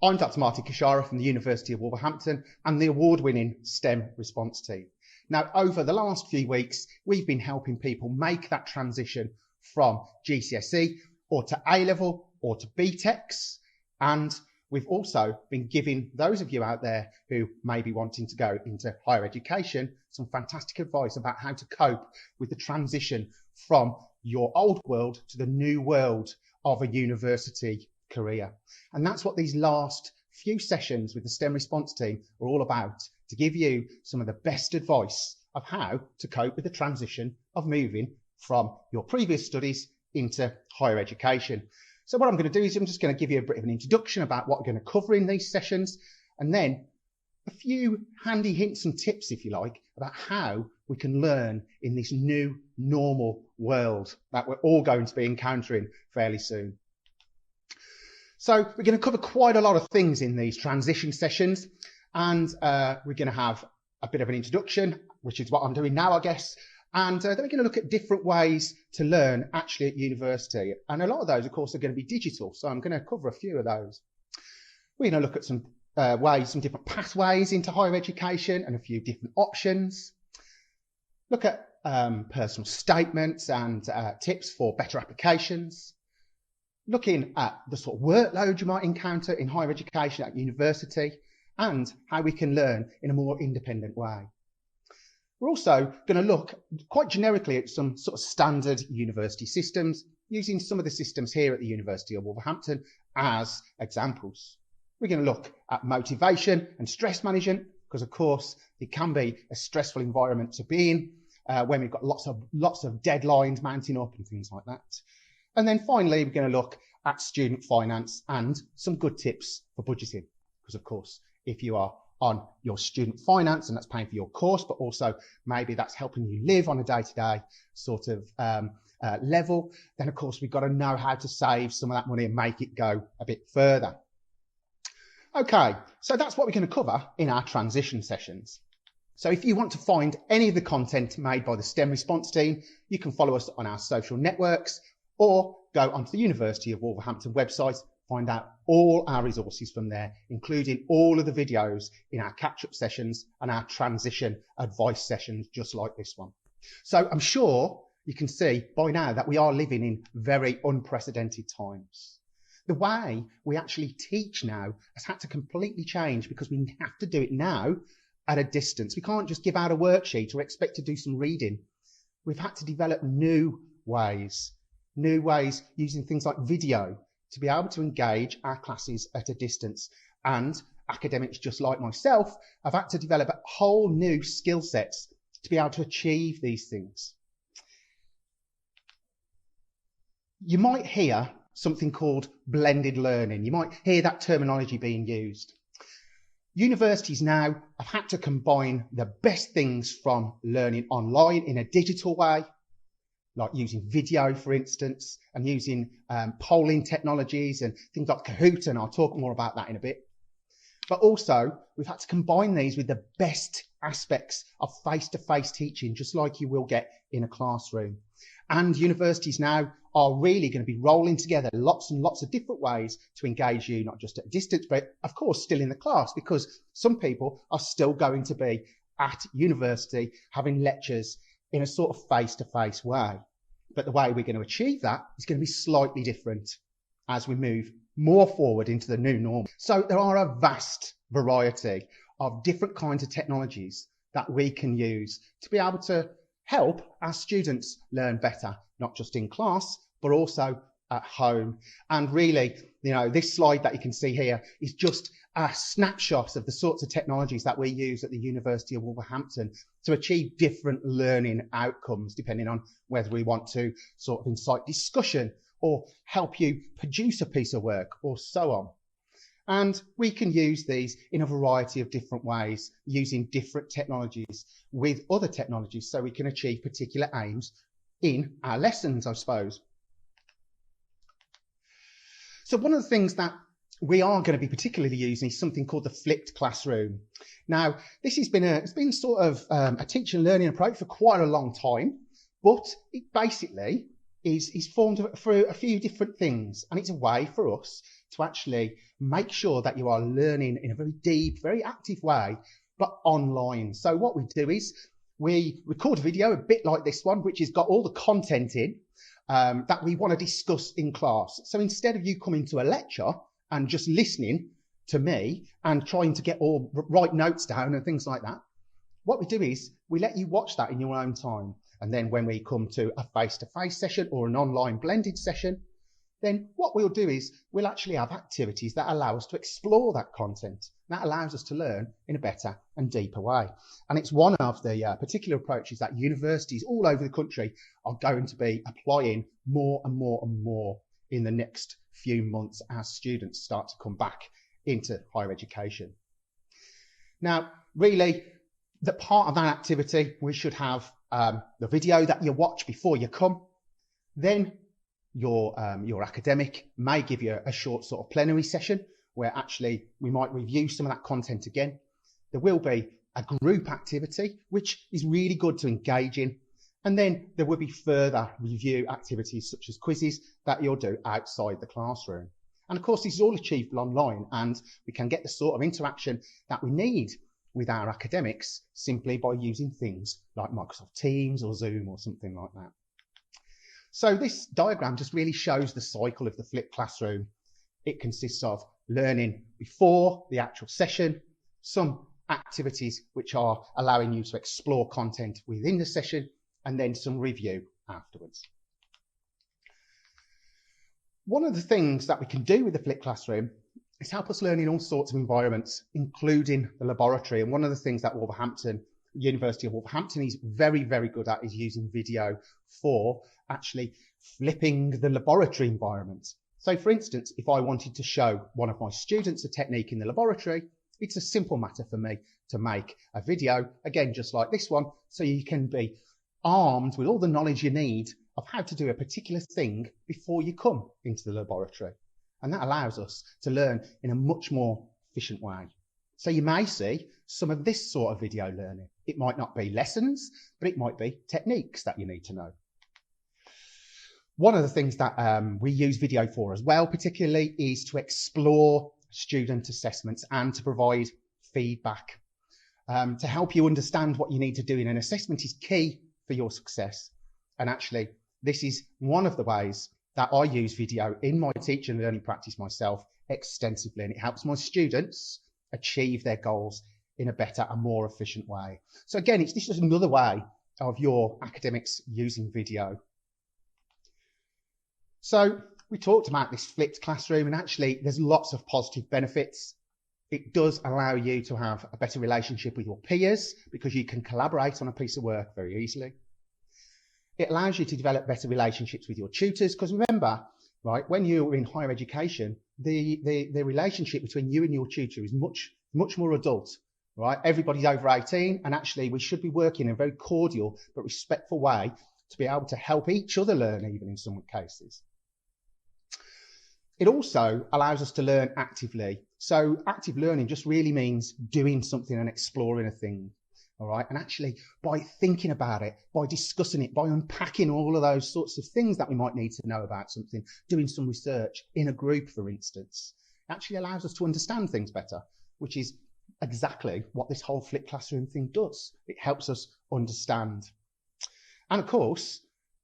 I'm Dr Martin Khechara from the University of Wolverhampton and the award-winning STEM response team. Now, over the last few weeks, we've been helping people make that transition from GCSE or to A-level or to BTECs, and we've also been giving those of you out there who may be wanting to go into higher education some fantastic advice about how to cope with the transition from your old world to the new world of a university career. And that's what these last few sessions with the STEM response team are all about, to give you some of the best advice of how to cope with the transition of moving from your previous studies into higher education. So what I'm going to do is I'm just going to give you a bit of an introduction about what we're going to cover in these sessions, and then a few handy hints and tips, if you like, about how we can learn in this new normal world that we're all going to be encountering fairly soon. So we're going to cover quite a lot of things in these transition sessions, and we're going to have a bit of an introduction, which is what I'm doing now, I guess, and then we're going to look at different ways to learn actually at university. And a lot of those, of course, are going to be digital, so I'm going to cover a few of those. We're going to look at some some different pathways into higher education and a few different options. Look at personal statements and tips for better applications. Looking at the sort of workload you might encounter in higher education at university and how we can learn in a more independent way. We're also going to look quite generically at some sort of standard university systems, using some of the systems here at the University of Wolverhampton as examples. We're going to look at motivation and stress management, because of course it can be a stressful environment to be in when we've got lots of deadlines mounting up and things like that. And then finally, we're going to look at student finance and some good tips for budgeting. Because of course, if you are on your student finance and that's paying for your course, but also maybe that's helping you live on a day-to-day sort of level, then of course we've got to know how to save some of that money and make it go a bit further. Okay, so that's what we're going to cover in our transition sessions. So if you want to find any of the content made by the STEM response team, you can follow us on our social networks, or go onto the University of Wolverhampton website, find out all our resources from there, including all of the videos in our catch-up sessions and our transition advice sessions, just like this one. So I'm sure you can see by now that we are living in very unprecedented times. The way we actually teach now has had to completely change, because we have to do it now at a distance. We can't just give out a worksheet or expect to do some reading. We've had to develop new ways using things like video to be able to engage our classes at a distance. And academics just like myself have had to develop whole new skill sets to be able to achieve these things. You might hear something called blended learning. You might hear that terminology being used. Universities now have had to combine the best things from learning online in a digital way, like using video, for instance, and using polling technologies and things like Kahoot, and I'll talk more about that in a bit. But also, we've had to combine these with the best aspects of face-to-face teaching, just like you will get in a classroom. And universities now are really going to be rolling together lots and lots of different ways to engage you, not just at a distance, but of course still in the class, because some people are still going to be at university having lectures in a sort of face-to-face way. But the way we're going to achieve that is going to be slightly different as we move more forward into the new normal. So there are a vast variety of different kinds of technologies that we can use to be able to help our students learn better, not just in class, but also at home. And really, you know, this slide that you can see here is just a snapshot of the sorts of technologies that we use at the University of Wolverhampton to achieve different learning outcomes, depending on whether we want to sort of incite discussion or help you produce a piece of work or so on. And we can use these in a variety of different ways, using different technologies with other technologies, so we can achieve particular aims in our lessons, I suppose. So one of the things that we are going to be particularly using is something called the flipped classroom. Now, this has been it's been sort of a teaching and learning approach for quite a long time, but it basically is formed through a few different things, and it's a way for us to actually make sure that you are learning in a very deep, very active way, but online. So what we do is we record a video a bit like this one, which has got all the content in that we want to discuss in class. So instead of you coming to a lecture and just listening to me and trying to write notes down and things like that, what we do is we let you watch that in your own time. And then when we come to a face-to-face session or an online blended session, then what we'll do is we'll actually have activities that allow us to explore that content. That allows us to learn in a better and deeper way. And it's one of the particular approaches that universities all over the country are going to be applying more and more and more in the next few months as students start to come back into higher education. Now, really, the part of that activity, we should have the video that you watch before you come. Then your academic may give you a short sort of plenary session where actually we might review some of that content again. There will be a group activity, which is really good to engage in. And then there will be further review activities such as quizzes that you'll do outside the classroom. And of course, this is all achievable online, and we can get the sort of interaction that we need with our academics simply by using things like Microsoft Teams or Zoom or something like that. So this diagram just really shows the cycle of the flipped classroom. It consists of learning before the actual session, some activities which are allowing you to explore content within the session, and then some review afterwards. One of the things that we can do with the flipped classroom is help us learn in all sorts of environments, including the laboratory. And one of the things that University of Wolverhampton is very, very good at is using video for actually flipping the laboratory environment. So for instance, if I wanted to show one of my students a technique in the laboratory, it's a simple matter for me to make a video, again, just like this one, so you can be armed with all the knowledge you need of how to do a particular thing before you come into the laboratory. And that allows us to learn in a much more efficient way. So you may see some of this sort of video learning. It might not be lessons, but it might be techniques that you need to know. One of the things that we use video for as well, particularly, is to explore student assessments and to provide feedback. To help you understand what you need to do in an assessment is key for your success. And actually, this is one of the ways that I use video in my teaching and learning practice myself extensively, and it helps my students achieve their goals in a better and more efficient way. So again, this is just another way of your academics using video. So we talked about this flipped classroom, and actually there's lots of positive benefits. It does allow you to have a better relationship with your peers because you can collaborate on a piece of work very easily. It allows you to develop better relationships with your tutors, because remember, right, when you're in higher education, the relationship between you and your tutor is much more adult, right? Everybody's over 18, and actually we should be working in a very cordial but respectful way to be able to help each other learn, even in some cases. It also allows us to learn actively. So active learning just really means doing something and exploring a thing. All right. And actually, by thinking about it, by discussing it, by unpacking all of those sorts of things that we might need to know about something, doing some research in a group, for instance, actually allows us to understand things better, which is exactly what this whole flipped classroom thing does. It helps us understand. And of course,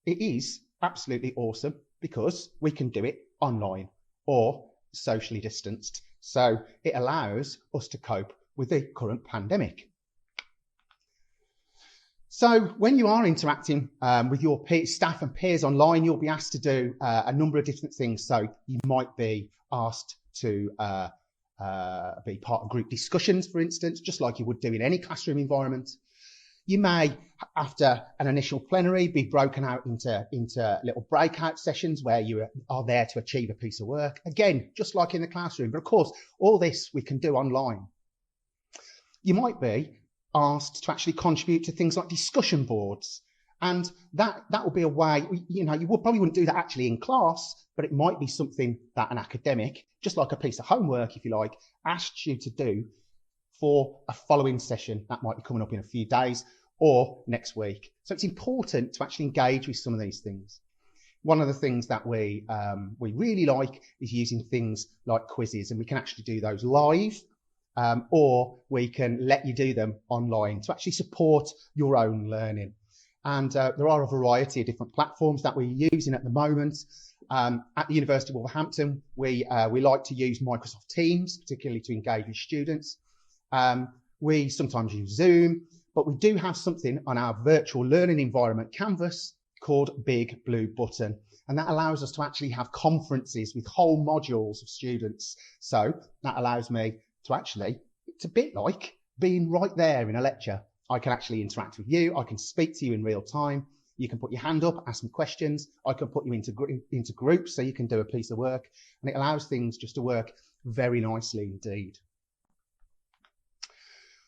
it is absolutely awesome because we can do it online or socially distanced. So it allows us to cope with the current pandemic. So when you are interacting with your staff and peers online, you'll be asked to do a number of different things. So you might be asked to be part of group discussions, for instance, just like you would do in any classroom environment. You may, after an initial plenary, be broken out into little breakout sessions where you are there to achieve a piece of work. Again, just like in the classroom, but of course, all this we can do online. You might be asked to actually contribute to things like discussion boards. And that will be a way, you probably wouldn't do that actually in class, but it might be something that an academic, just like a piece of homework, if you like, asks you to do for a following session that might be coming up in a few days or next week. So it's important to actually engage with some of these things. One of the things that we really like is using things like quizzes, and we can actually do those live, or we can let you do them online to actually support your own learning. And there are a variety of different platforms that we're using at the moment. At the University of Wolverhampton, we like to use Microsoft Teams, particularly to engage with students. We sometimes use Zoom, but we do have something on our virtual learning environment Canvas called Big Blue Button. And that allows us to actually have conferences with whole modules of students. So that allows me to actually, it's a bit like being right there in a lecture. I can actually interact with you. I can speak to you in real time. You can put your hand up, ask some questions. I can put you into groups so you can do a piece of work. And it allows things just to work very nicely indeed.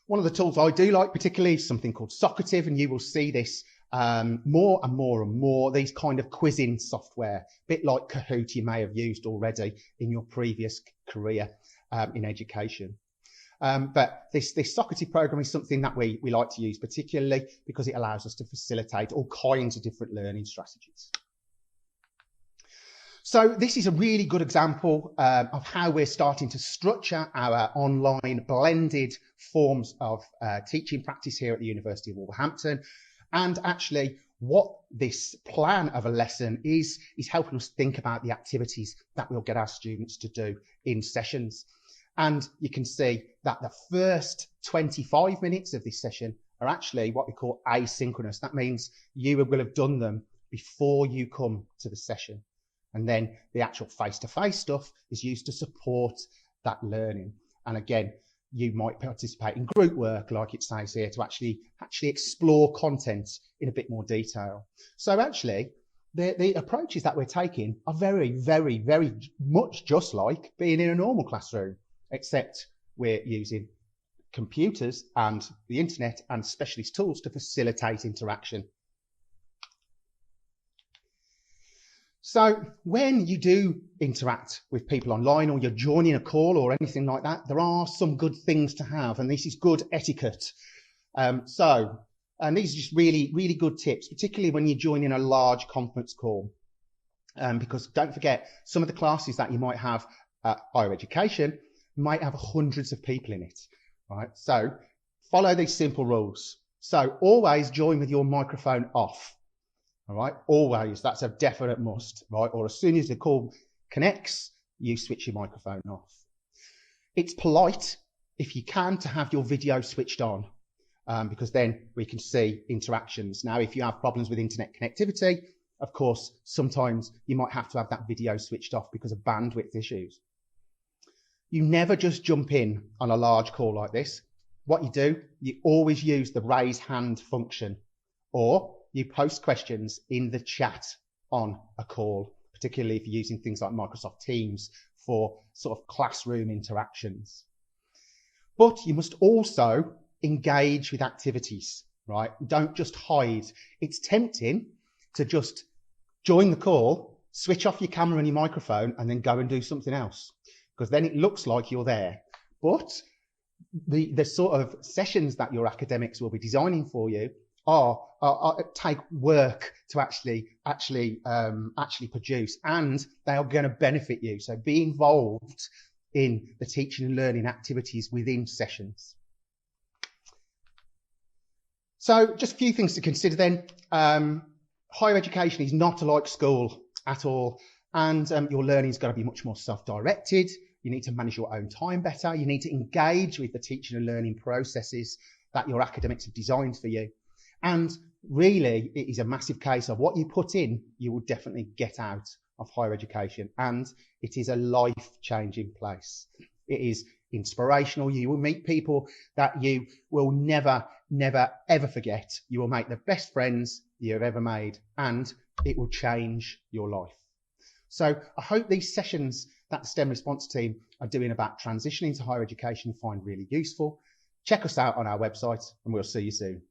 One of the tools I do like particularly is something called Socratic, and you will see this more and more and more, these kind of quizzing software, a bit like Kahoot you may have used already in your previous career in education. But this Socratic program is something that we like to use particularly because it allows us to facilitate all kinds of different learning strategies. So this is a really good example of how we're starting to structure our online blended forms of teaching practice here at the University of Wolverhampton. And actually what this plan of a lesson is helping us think about the activities that we'll get our students to do in sessions. And you can see that the first 25 minutes of this session are actually what we call asynchronous. That means you will have done them before you come to the session. And then the actual face-to-face stuff is used to support that learning. And again, you might participate in group work, like it says here, to actually explore content in a bit more detail. So actually, the approaches that we're taking are very, very, very much just like being in a normal classroom, except we're using computers and the internet and specialist tools to facilitate interaction. So when you do interact with people online, or you're joining a call or anything like that, there are some good things to have, and this is good etiquette. And these are just really, really good tips, particularly when you're joining a large conference call. Because don't forget, some of the classes that you might have at higher education might have hundreds of people in it, right? So follow these simple rules. So always join with your microphone off. All right, always, that's a definite must, right? Or as soon as the call connects, you switch your microphone off. It's polite, if you can, to have your video switched on, because then we can see interactions. Now, if you have problems with internet connectivity, of course, sometimes you might have to have that video switched off because of bandwidth issues. You never just jump in on a large call like this. What you do, you always use the raise hand function, or you post questions in the chat on a call, particularly if you're using things like Microsoft Teams for sort of classroom interactions. But you must also engage with activities, right? Don't just hide. It's tempting to just join the call, switch off your camera and your microphone, and then go and do something else, because then it looks like you're there. But the sort of sessions that your academics will be designing for you take work to actually produce, and they are going to benefit you. So be involved in the teaching and learning activities within sessions. So just a few things to consider then. Higher education is not like school at all, and your learning is going to be much more self-directed. You need to manage your own time better. You need to engage with the teaching and learning processes that your academics have designed for you. And really, it is a massive case of what you put in, you will definitely get out of higher education. And it is a life-changing place. It is inspirational. You will meet people that you will never, never, ever forget. You will make the best friends you have ever made, and it will change your life. So I hope these sessions that the STEM response team are doing about transitioning to higher education you find really useful. Check us out on our website, and we'll see you soon.